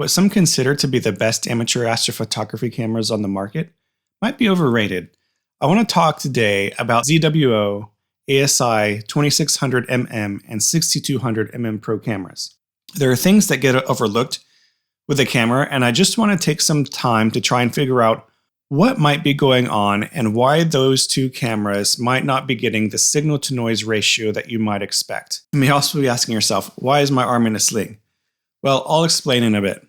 what some consider to be the best amateur astrophotography cameras on the market might be overrated. I want to talk today about ZWO, ASI 2600mm and 6200mm Pro cameras. There are things that get overlooked with a camera, and I just want to take some time to try and figure out what might be going on and why those two cameras might not be getting the signal-to-noise ratio that you might expect. You may also be asking yourself, why is my arm in a sling? Well, I'll explain in a bit.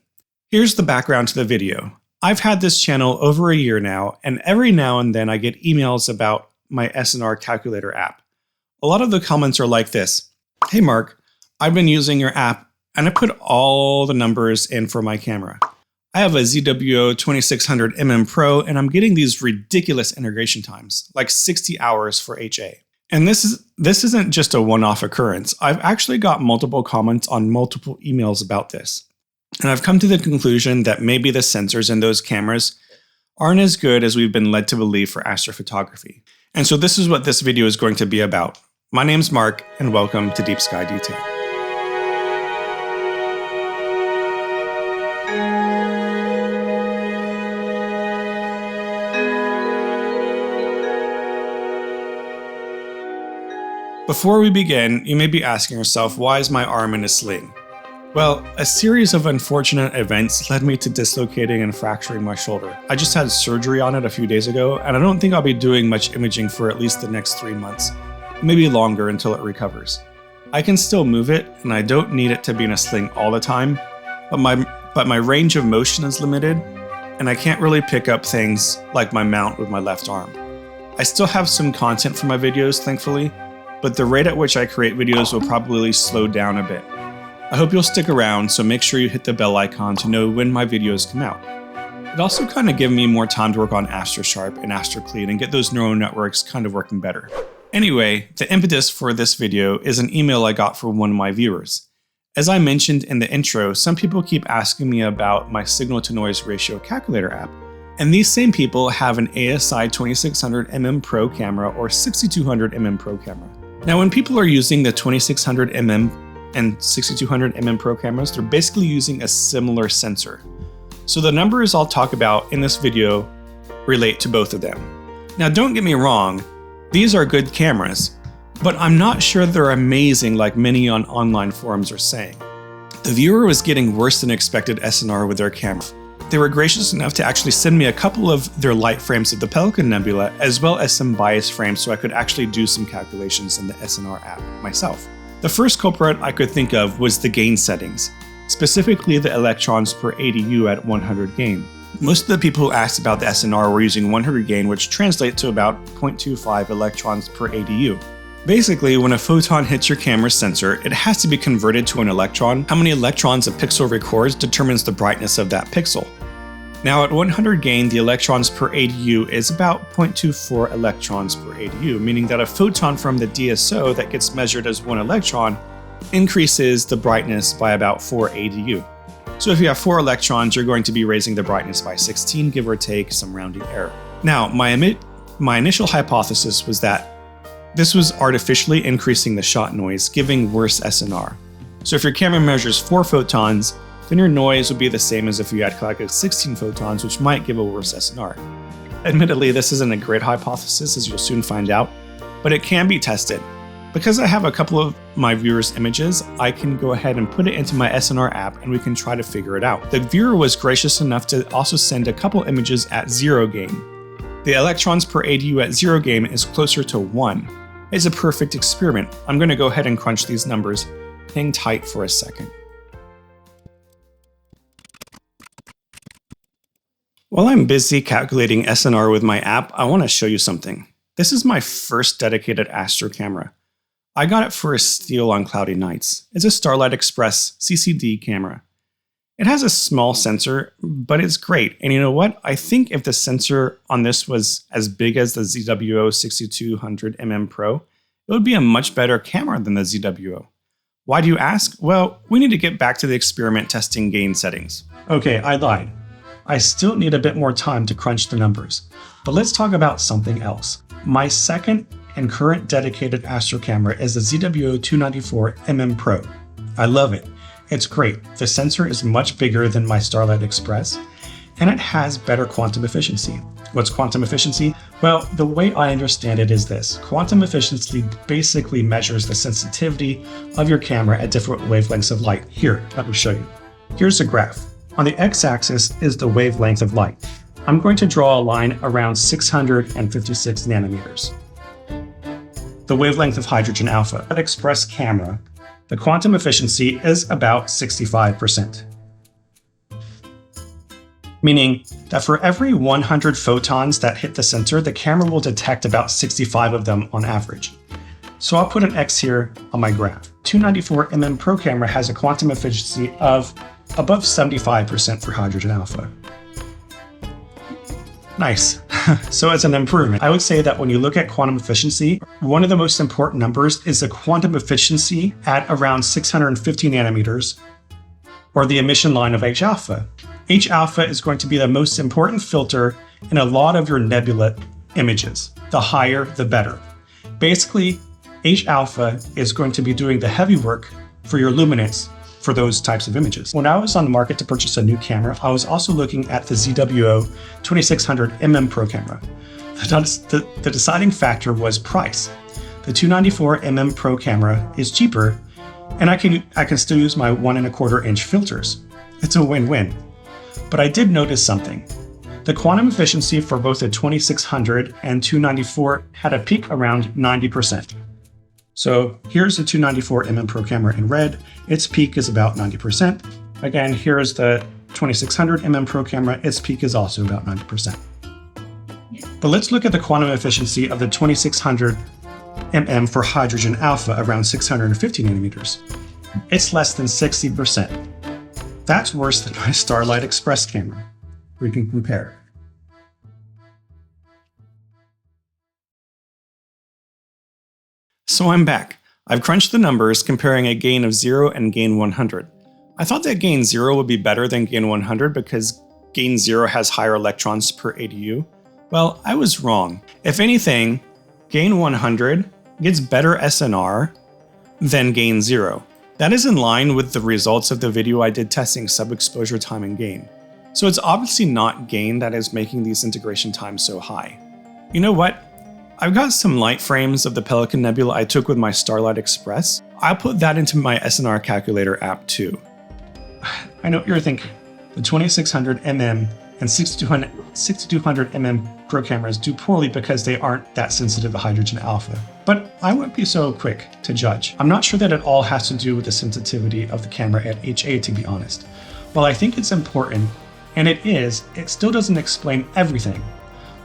Here's the background to the video. I've had this channel over a year now, and every now and then I get emails about my SNR calculator app. A lot of the comments are like this. Hey Mark, I've been using your app and I put all the numbers in for my camera. I have a ZWO 2600mm Pro and I'm getting these ridiculous integration times, like 60 hours for HA. And this isn't just a one-off occurrence. I've actually got multiple comments on multiple emails about this. And I've come to the conclusion that maybe the sensors in those cameras aren't as good as we've been led to believe for astrophotography. And so this is what this video is going to be about. My name's Mark, and welcome to Deep Sky Detail. Before we begin, you may be asking yourself, why is my arm in a sling? Well, a series of unfortunate events led me to dislocating and fracturing my shoulder. I just had surgery on it a few days ago, and I don't think I'll be doing much imaging for at least the next 3 months, maybe longer until it recovers. I can still move it, and I don't need it to be in a sling all the time, but my range of motion is limited, and I can't really pick up things like my mount with my left arm. I still have some content for my videos, thankfully, but the rate at which I create videos will probably slow down a bit. I hope you'll stick around, so make sure you hit the bell icon to know when my videos come out. It also kind of gives me more time to work on AstroSharp and AstroClean and get those neural networks kind of working better. Anyway, the impetus for this video is an email I got from one of my viewers. As I mentioned in the intro, some people keep asking me about my signal-to-noise ratio calculator app. And these same people have an ASI 2600mm Pro camera or 6200mm Pro camera. Now, when people are using the 2600mm and 6200mm Pro cameras, they're basically using a similar sensor. So the numbers I'll talk about in this video relate to both of them. Now, don't get me wrong, these are good cameras, but I'm not sure they're amazing like many on online forums are saying. The viewer was getting worse than expected SNR with their camera. They were gracious enough to actually send me a couple of their light frames of the Pelican Nebula, as well as some bias frames so I could actually do some calculations in the SNR app myself. The first culprit I could think of was the gain settings, specifically the electrons per ADU at 100 gain. Most of the people who asked about the SNR were using 100 gain, which translates to about 0.25 electrons per ADU. Basically, when a photon hits your camera's sensor, it has to be converted to an electron. How many electrons a pixel records determines the brightness of that pixel. Now at 100 gain, the electrons per ADU is about 0.24 electrons per ADU, meaning that a photon from the DSO that gets measured as 1 electron increases the brightness by about 4 ADU. So if you have 4 electrons, you're going to be raising the brightness by 16, give or take some rounding error. Now, my initial hypothesis was that this was artificially increasing the shot noise, giving worse SNR. So if your camera measures 4 photons, then your noise would be the same as if you had collected 16 photons, which might give a worse SNR. Admittedly, this isn't a great hypothesis, as you'll soon find out, but it can be tested. Because I have a couple of my viewers' images, I can go ahead and put it into my SNR app and we can try to figure it out. The viewer was gracious enough to also send a couple images at 0 gain. The electrons per ADU at 0 gain is closer to 1. It's a perfect experiment. I'm going to go ahead and crunch these numbers. Hang tight for a second. While I'm busy calculating SNR with my app, I want to show you something. This is my first dedicated Astro camera. I got it for a steal on cloudy nights. It's a Starlight Express CCD camera. It has a small sensor, but it's great. And you know what? I think if the sensor on this was as big as the ZWO 6200mm Pro, it would be a much better camera than the ZWO. Why do you ask? Well, we need to get back to the experiment testing gain settings. Okay, I lied. I still need a bit more time to crunch the numbers, but let's talk about something else. My second and current dedicated Astro camera is the ZWO 294mm Pro. I love it. It's great. The sensor is much bigger than my Starlight Express, and it has better quantum efficiency. What's quantum efficiency? Well, the way I understand it is this. Quantum efficiency basically measures the sensitivity of your camera at different wavelengths of light. Here, let me show you. Here's a graph. On the x-axis is the wavelength of light. I'm going to draw a line around 656 nanometers. The wavelength of hydrogen alpha. That Express camera, the quantum efficiency is about 65%. Meaning that for every 100 photons that hit the sensor, the camera will detect about 65 of them on average. So I'll put an X here on my graph. 294mm Pro camera has a quantum efficiency of above 75% for hydrogen alpha. Nice. So as an improvement, I would say that when you look at quantum efficiency, one of the most important numbers is the quantum efficiency at around 650 nanometers, or the emission line of H-alpha. H-alpha is going to be the most important filter in a lot of your nebula images. The higher, the better. Basically, H-alpha is going to be doing the heavy work for your luminance for those types of images. When I was on the market to purchase a new camera, I was also looking at the ZWO 2600mm Pro camera. The deciding factor was price. The 294mm Pro camera is cheaper, and I can still use my 1¼ inch filters. It's a win-win. But I did notice something. The quantum efficiency for both the 2600 and 294 had a peak around 90%. So here's the 294mm Pro camera in red. Its peak is about 90%. Again, here's the 2600mm Pro camera. Its peak is also about 90%. But let's look at the quantum efficiency of the 2600mm for hydrogen alpha around 650 nanometers. It's less than 60%. That's worse than my Starlight Express camera. We can compare. So I'm back. I've crunched the numbers comparing a gain of 0 and gain 100. I thought that gain 0 would be better than gain 100 because gain 0 has higher electrons per ADU. Well, I was wrong. If anything, gain 100 gets better SNR than gain 0. That is in line with the results of the video I did testing sub-exposure time and gain. So it's obviously not gain that is making these integration times so high. You know what? I've got some light frames of the Pelican Nebula I took with my Starlight Express. I'll put that into my SNR calculator app too. I know what you're thinking. The 2600mm and 6200mm Pro cameras do poorly because they aren't that sensitive to hydrogen alpha. But I wouldn't be so quick to judge. I'm not sure that it all has to do with the sensitivity of the camera at HA, to be honest. While I think it's important, and it is, it still doesn't explain everything.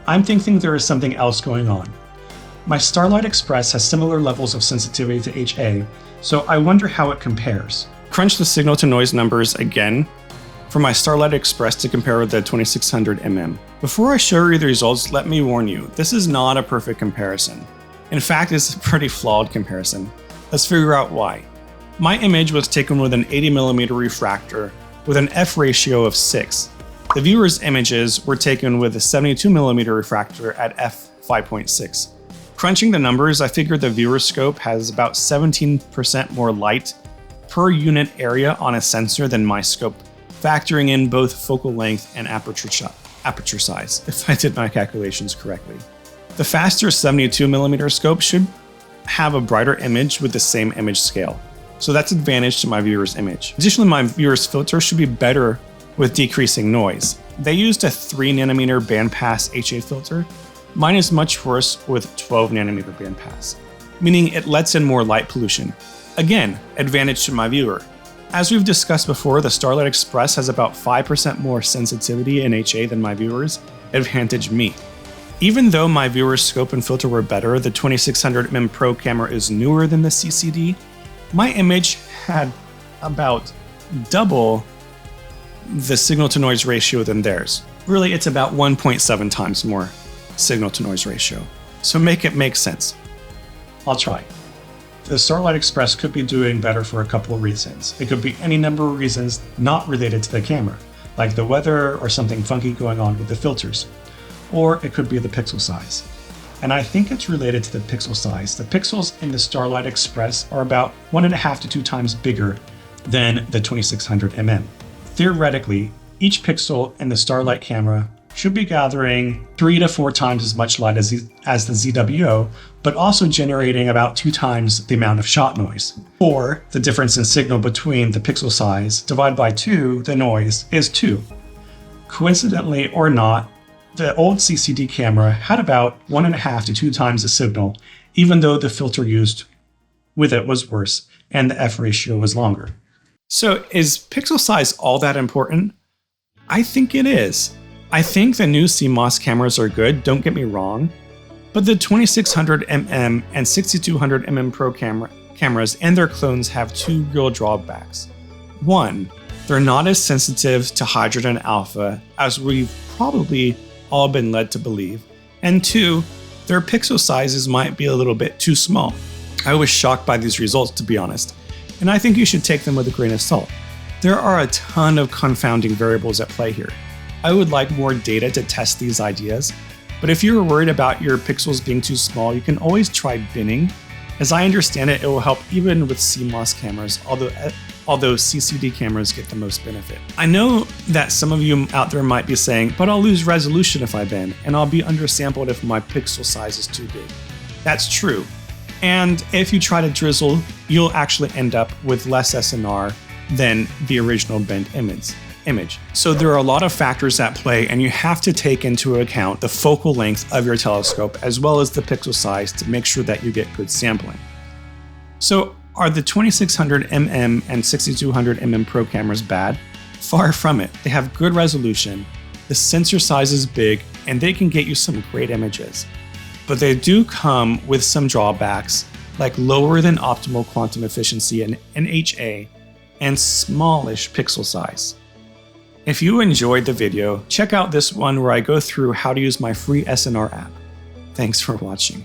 I'm thinking there is something else going on. My Starlight Express has similar levels of sensitivity to HA, so I wonder how it compares. Crunch the signal-to-noise numbers again for my Starlight Express to compare with the 2600mm. Before I show you the results, let me warn you, this is not a perfect comparison. In fact, it's a pretty flawed comparison. Let's figure out why. My image was taken with an 80mm refractor with an f ratio of 6. The viewer's images were taken with a 72mm refractor at f5.6. Crunching the numbers, I figured the viewer scope has about 17% more light per unit area on a sensor than my scope, factoring in both focal length and aperture size, if I did my calculations correctly. The faster 72mm scope should have a brighter image with the same image scale, so that's an advantage to my viewer's image. Additionally, my viewer's filter should be better with decreasing noise. They used a 3nm bandpass HA filter. Mine is much worse with 12nm bandpass, meaning it lets in more light pollution. Again, advantage to my viewer. As we've discussed before, the Starlight Express has about 5% more sensitivity in HA than my viewers, advantage me. Even though my viewer's scope and filter were better, the 2600mm Pro camera is newer than the CCD. My image had about double the signal-to-noise ratio than theirs. Really, it's about 1.7 times more signal-to-noise ratio. So make it make sense. I'll try. The Starlight Express could be doing better for a couple of reasons. It could be any number of reasons not related to the camera, like the weather or something funky going on with the filters. Or it could be the pixel size. And I think it's related to the pixel size. The pixels in the Starlight Express are about 1.5 to 2 times bigger than the 2600mm. Theoretically, each pixel in the Starlight camera should be gathering 3 to 4 times as much light as the ZWO, but also generating about 2 times the amount of shot noise. Or the difference in signal between the pixel size divided by 2, the noise, is 2. Coincidentally or not, the old CCD camera had about 1.5 to 2 times the signal, even though the filter used with it was worse and the f ratio was longer. So is pixel size all that important? I think it is. I think the new CMOS cameras are good, don't get me wrong, but the 2600mm and 6200mm Pro cameras and their clones have 2 real drawbacks. 1, they're not as sensitive to hydrogen alpha as we've probably all been led to believe, and 2, their pixel sizes might be a little bit too small. I was shocked by these results, to be honest, and I think you should take them with a grain of salt. There are a ton of confounding variables at play here. I would like more data to test these ideas, but if you're worried about your pixels being too small, you can always try binning. As I understand it, it will help even with CMOS cameras, although CCD cameras get the most benefit. I know that some of you out there might be saying, but I'll lose resolution if I bin, and I'll be undersampled if my pixel size is too big. That's true. And if you try to drizzle, you'll actually end up with less SNR than the original bent image. So there are a lot of factors at play, and you have to take into account the focal length of your telescope as well as the pixel size to make sure that you get good sampling. So are the 2600mm and 6200mm Pro cameras bad? Far from it. They have good resolution, the sensor size is big, and they can get you some great images. But they do come with some drawbacks, like lower than optimal quantum efficiency in NHA and smallish pixel size. If you enjoyed the video, check out this one where I go through how to use my free SNR app. Thanks for watching.